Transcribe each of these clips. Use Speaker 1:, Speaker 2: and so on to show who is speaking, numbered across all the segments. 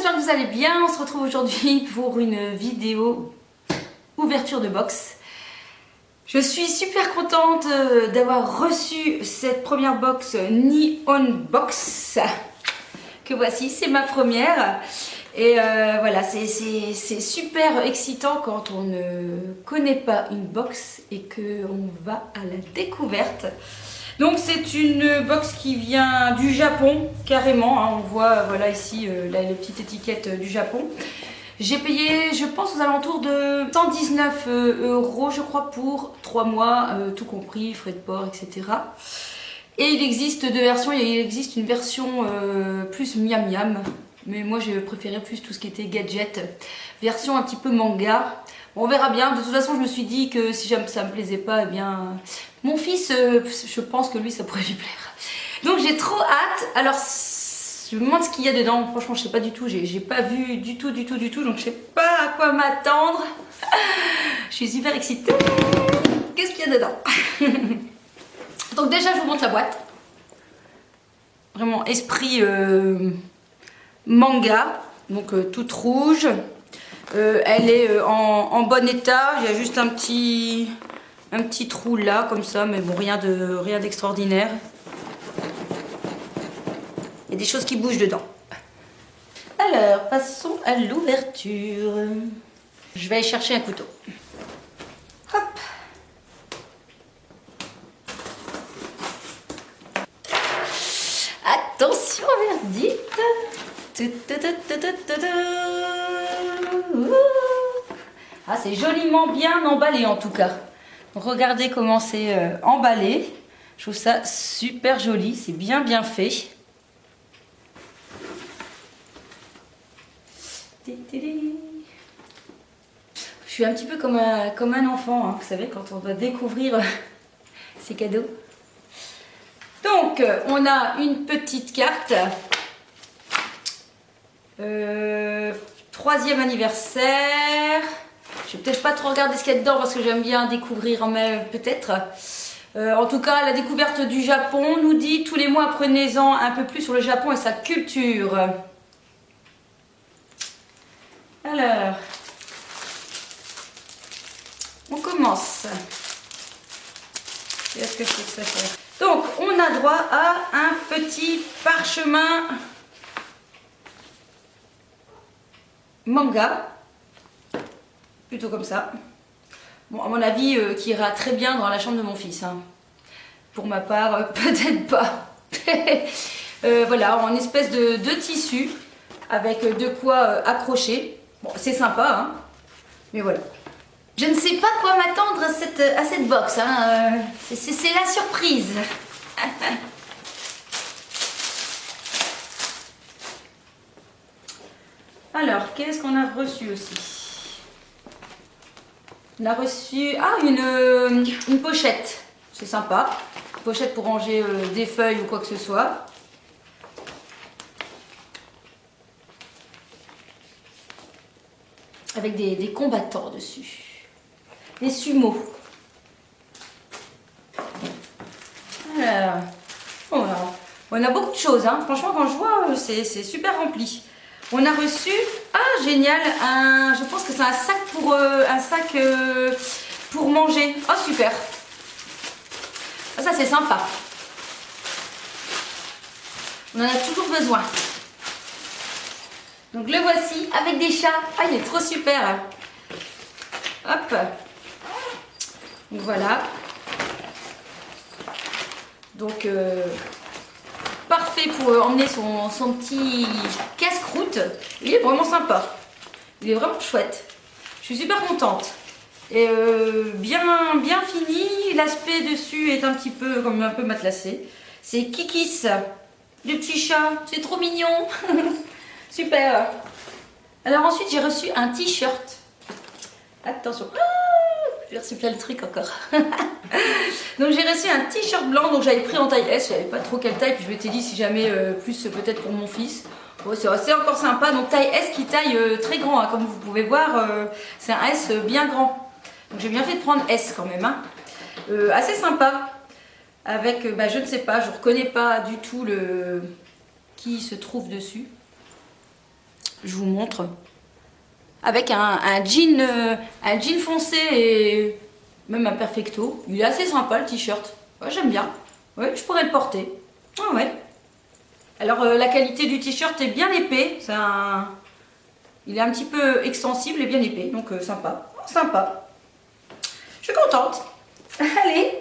Speaker 1: j'espère que vous allez bien. On se retrouve aujourd'hui pour une vidéo ouverture de box. Je suis super contente d'avoir reçu cette première box Neon Box que voici, c'est ma première. Et voilà, c'est super excitant quand on ne connaît pas une box et qu'on va à la découverte. Donc c'est une box qui vient du Japon, carrément, hein, on voit voilà ici la petite étiquette du Japon. J'ai payé, je pense, aux alentours de 119 € je crois pour 3 mois, tout compris, frais de port, etc. Et il existe deux versions, il existe une version plus miam miam, mais moi j'ai préféré plus tout ce qui était gadget, version un petit peu manga. Bon, on verra bien, de toute façon je me suis dit que si jamais ça me plaisait pas, eh bien mon fils, je pense que lui ça pourrait lui plaire. Donc j'ai trop hâte. Alors je me demande ce qu'il y a dedans, franchement je sais pas du tout, j'ai pas vu du tout, donc je sais pas à quoi m'attendre. Je suis super excitée. Qu'est-ce qu'il y a dedans? Donc déjà je vous montre la boîte. Vraiment esprit manga, donc toute rouge. Elle est en bon état, il y a juste un petit trou là comme ça, mais bon, rien d'extraordinaire. Il y a des choses qui bougent dedans. Alors, passons à l'ouverture. Je vais aller chercher un couteau. Hop. Attention, verdict. Ah, c'est joliment bien emballé en tout cas. Regardez comment c'est emballé. Je trouve ça super joli, c'est bien fait. Je suis un petit peu comme un enfant, hein, vous savez, quand on doit découvrir ses cadeaux. Donc, on a une petite carte. 3e anniversaire. Je vais peut-être pas trop regarder ce qu'il y a dedans parce que j'aime bien découvrir, mais peut-être. En tout cas, la découverte du Japon nous dit tous les mois apprenez-en un peu plus sur le Japon et sa culture. Alors, on commence. Qu'est-ce que c'est que ça fait? Donc, on a droit à un petit parchemin manga, plutôt comme ça. Bon, à mon avis, qui ira très bien dans la chambre de mon fils. Hein. Pour ma part, peut-être pas. Voilà, en espèce de tissu avec de quoi accrocher. Bon, c'est sympa, hein, mais voilà. Je ne sais pas quoi m'attendre à cette box. Hein. C'est la surprise. Alors, qu'est-ce qu'on a reçu aussi? On a reçu une pochette. C'est sympa. Une pochette pour ranger des feuilles ou quoi que ce soit. Avec des combattants dessus. Des sumo. Alors, on a beaucoup de choses. Hein. Franchement, quand je vois, c'est super rempli. On a reçu, génial, je pense que c'est un sac pour manger. Oh, super. Ah, ça, c'est sympa. On en a toujours besoin. Donc, le voici avec des chats. Ah, il est trop super. Hop. Donc, voilà. Donc, parfait pour emmener son petit casse-croûte. Il est vraiment sympa. Il est vraiment chouette. Je suis super contente. Et bien fini. L'aspect dessus est un peu matelassé. C'est Kikis, le petit chat. C'est trop mignon. Super. Alors ensuite, j'ai reçu un t-shirt. Attention. J'ai reçu plein de trucs encore. Donc j'ai reçu un t-shirt blanc, donc j'avais pris en taille S, je savais pas trop quelle taille, puis je m'étais dit si jamais plus peut-être pour mon fils. Bon, c'est encore sympa, donc taille S qui taille très grand, hein, comme vous pouvez voir, c'est un S bien grand. Donc j'ai bien fait de prendre S quand même. Hein. Assez sympa, avec, je ne sais pas, je reconnais pas du tout qui se trouve dessus. Je vous montre. Avec un jean foncé et même un perfecto. Il est assez sympa le t-shirt. Ouais, j'aime bien. Ouais, je pourrais le porter. Ah ouais. Alors la qualité du t-shirt est bien épais. Il est un petit peu extensible et bien épais. Donc sympa. Sympa. Je suis contente. Allez.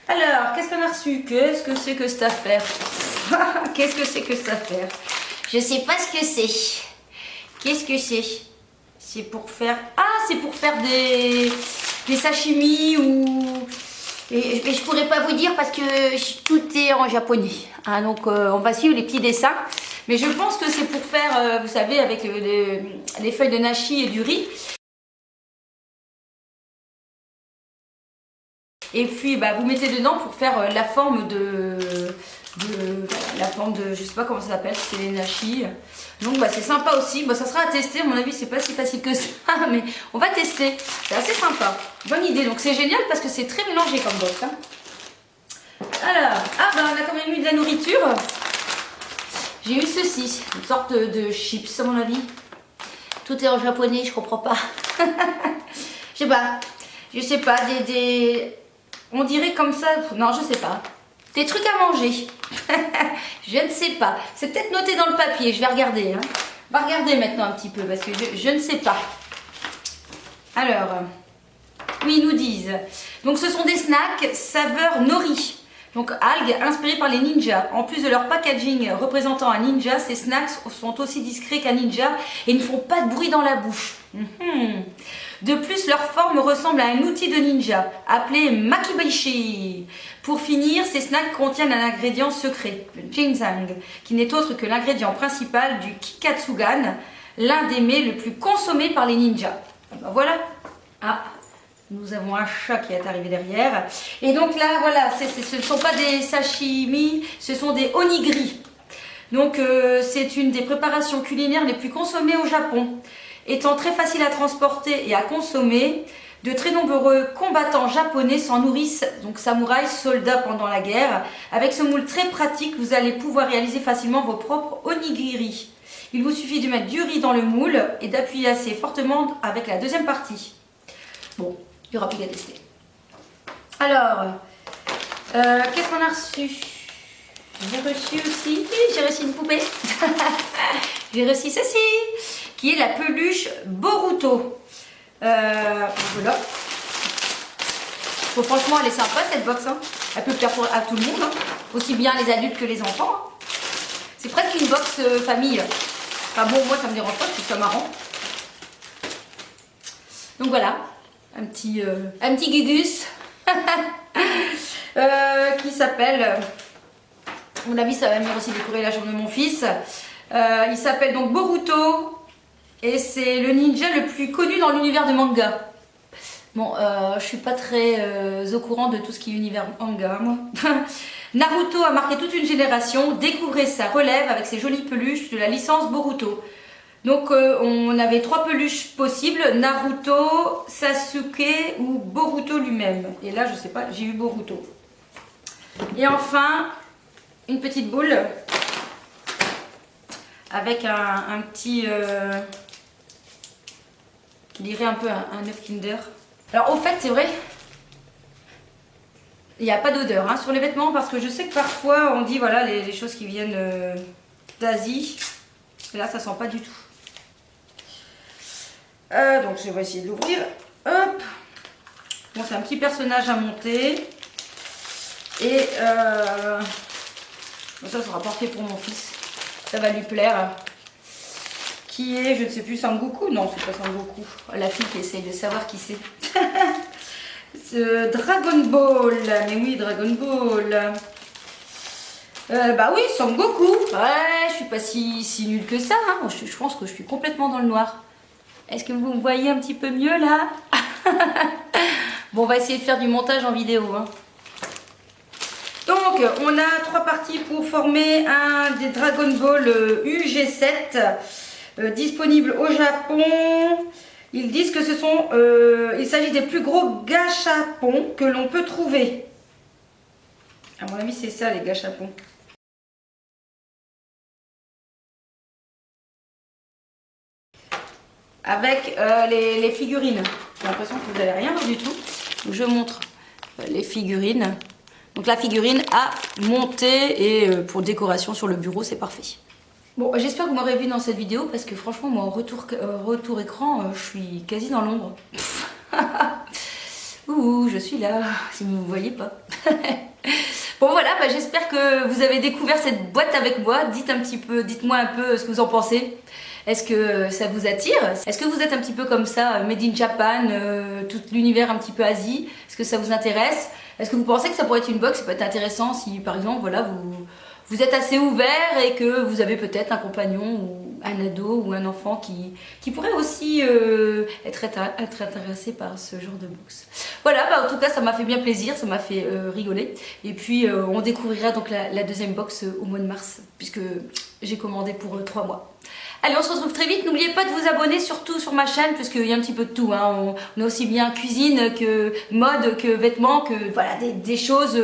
Speaker 1: Alors, qu'est-ce qu'on a reçu? Qu'est-ce que c'est que cette affaire? Qu'est-ce que c'est que cette affaire? Je sais pas ce que c'est. Qu'est-ce que c'est? C'est pour faire... Ah, c'est pour faire des sashimi ou... Et je pourrais pas vous dire parce que tout est en japonais. Hein, donc, on va suivre les petits dessins. Mais je pense que c'est pour faire, vous savez, avec les feuilles de nashi et du riz. Et puis, bah, vous mettez dedans pour faire la forme je sais pas comment ça s'appelle, c'est les nashi. Donc bah, c'est sympa aussi. Bah, ça sera à tester, à mon avis c'est pas si facile que ça, mais on va tester. C'est assez sympa, bonne idée. Donc c'est génial parce que c'est très mélangé comme box. Hein. Alors, ah bah on a quand même eu de la nourriture. J'ai eu ceci, une sorte de chips à mon avis. Tout est en japonais, je comprends pas. Je sais pas, on dirait comme ça, non je sais pas. Des trucs à manger. Je ne sais pas. C'est peut-être noté dans le papier, je vais regarder. Hein. On va regarder maintenant un petit peu parce que je ne sais pas. Alors, oui, ils nous disent. Donc ce sont des snacks saveur nori. Donc algues inspirées par les ninjas. En plus de leur packaging représentant un ninja, ces snacks sont aussi discrets qu'un ninja et ne font pas de bruit dans la bouche. De plus, leur forme ressemble à un outil de ninja appelé makibashi. Pour finir, ces snacks contiennent un ingrédient secret, le ginseng, qui n'est autre que l'ingrédient principal du kikatsugan, l'un des mets le plus consommé par les ninjas. Ben voilà. Ah, nous avons un chat qui est arrivé derrière. Et donc là, voilà, ce ne sont pas des sashimi, ce sont des onigiri. Donc c'est une des préparations culinaires les plus consommées au Japon. Étant très facile à transporter et à consommer, de très nombreux combattants japonais s'en nourrissent, donc samouraïs, soldats pendant la guerre. Avec ce moule très pratique, vous allez pouvoir réaliser facilement vos propres onigiri. Il vous suffit de mettre du riz dans le moule et d'appuyer assez fortement avec la deuxième partie. Bon, il y aura plus qu'à tester. Alors, qu'est-ce qu'on a reçu? J'ai reçu aussi, j'ai reçu une poupée. J'ai reçu ceci, qui est la peluche Boruto. Voilà. Bon, franchement, elle est sympa cette box. Hein. Elle peut plaire à tout le monde, hein. Aussi bien les adultes que les enfants. Hein. C'est presque une box famille. Enfin bon, moi ça me dérange pas, je trouve ça marrant. Donc voilà, un petit gugus qui s'appelle, à mon avis ça va venir aussi décorer la chambre de mon fils. Il s'appelle donc Boruto. Et c'est le ninja le plus connu dans l'univers de manga. Bon, je suis pas très au courant de tout ce qui est univers manga, moi. Naruto a marqué toute une génération. Découvrez sa relève avec ses jolies peluches de la licence Boruto. Donc, on avait 3 peluches possibles. Naruto, Sasuke ou Boruto lui-même. Et là, je sais pas, j'ai eu Boruto. Et enfin, une petite boule. Avec un petit... je dirais un peu un œuf Kinder. Alors au fait c'est vrai, il n'y a pas d'odeur hein, sur les vêtements parce que je sais que parfois on dit voilà les choses qui viennent d'Asie. Et là ça sent pas du tout. Donc je vais essayer de l'ouvrir. Hop. Bon c'est un petit personnage à monter. Et bon, ça sera parfait pour mon fils. Ça va lui plaire. Qui est, je ne sais plus, Sangoku? Non, c'est pas Sangoku. La fille qui essaye de savoir qui c'est. Dragon Ball. Mais oui, Dragon Ball. Bah oui, Sangoku. Ouais, je suis pas si nulle que ça. Hein. Je pense que je suis complètement dans le noir. Est-ce que vous me voyez un petit peu mieux là? Bon, on va essayer de faire du montage en vidéo. Hein. Donc, on a 3 parties pour former un des Dragon Ball UG7. Disponible au Japon. Ils disent que il s'agit des plus gros gâchapons que l'on peut trouver. À mon avis, c'est ça les gâchapons. avec les figurines. J'ai l'impression que vous n'avez rien vu du tout. Donc, je montre les figurines. Donc la figurine à monter et pour décoration sur le bureau, c'est parfait. Bon, j'espère que vous m'aurez vu dans cette vidéo parce que franchement, moi en retour écran, je suis quasi dans l'ombre. Ouh, je suis là, si vous ne me voyez pas. Bon voilà, bah, j'espère que vous avez découvert cette boîte avec moi. Dites-moi un peu ce que vous en pensez. Est-ce que ça vous attire? Est-ce que vous êtes un petit peu comme ça, Made in Japan, tout l'univers un petit peu Asie? Est-ce que ça vous intéresse? Est-ce que vous pensez que ça pourrait être une box? Ça peut être intéressant si par exemple voilà, vous êtes assez ouvert et que vous avez peut-être un compagnon ou un ado ou un enfant qui pourrait aussi être intéressé par ce genre de box. Voilà, bah, en tout cas ça m'a fait bien plaisir, ça m'a fait rigoler. Et puis on découvrira donc la deuxième box au mois de mars puisque j'ai commandé pour 3 mois. Allez, on se retrouve très vite. N'oubliez pas de vous abonner surtout sur ma chaîne puisqu'il y a un petit peu de tout. Hein. On a aussi bien cuisine que mode, que vêtements, que voilà des choses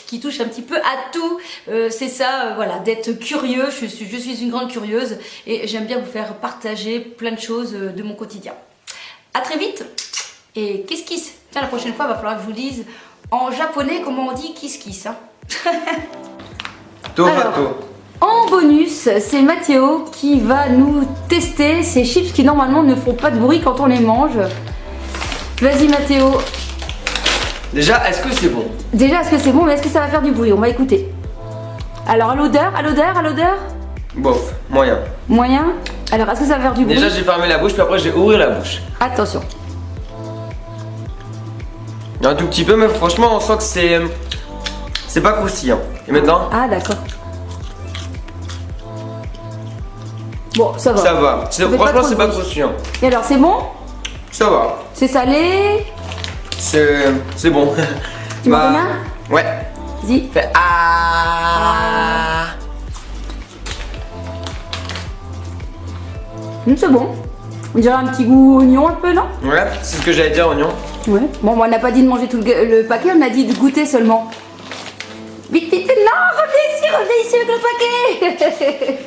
Speaker 1: qui touchent un petit peu à tout. C'est ça, voilà, d'être curieux. Je suis une grande curieuse et j'aime bien vous faire partager plein de choses de mon quotidien. À très vite et kiss kiss. Tiens, la prochaine fois, il va falloir que je vous dise en japonais comment on dit kiss kiss. Hein.
Speaker 2: Tomato.
Speaker 1: En bonus, c'est Mathéo qui va nous tester ces chips qui normalement ne font pas de bruit quand on les mange. Vas-y Mathéo.
Speaker 2: Déjà, est-ce que c'est bon?
Speaker 1: Déjà, est-ce que c'est bon, mais est-ce que ça va faire du bruit? On va écouter. Alors, à l'odeur?
Speaker 2: Bof, moyen.
Speaker 1: Moyen? Alors, est-ce que ça va faire du bruit?
Speaker 2: Déjà, j'ai fermé la bouche, puis après, j'ai ouvert la bouche.
Speaker 1: Attention.
Speaker 2: Un tout petit peu, mais franchement, on sent que c'est pas croustillant. Et maintenant?
Speaker 1: Ah, d'accord. Bon, ça va.
Speaker 2: Ça va. Franchement, c'est pas
Speaker 1: bruit.
Speaker 2: croustillant.
Speaker 1: Et alors, c'est bon?
Speaker 2: Ça va.
Speaker 1: C'est salé?
Speaker 2: C'est bon.
Speaker 1: Tu m'en donnes un?
Speaker 2: Ouais.
Speaker 1: Vas-y.
Speaker 2: Fais ah.
Speaker 1: C'est bon. On dirait un petit goût oignon un peu, non?
Speaker 2: Ouais, c'est ce que j'allais dire, oignon.
Speaker 1: Ouais. Bon, on n'a pas dit de manger tout le paquet, on a dit de goûter seulement. Vite, vite, non, revenez ici avec le paquet.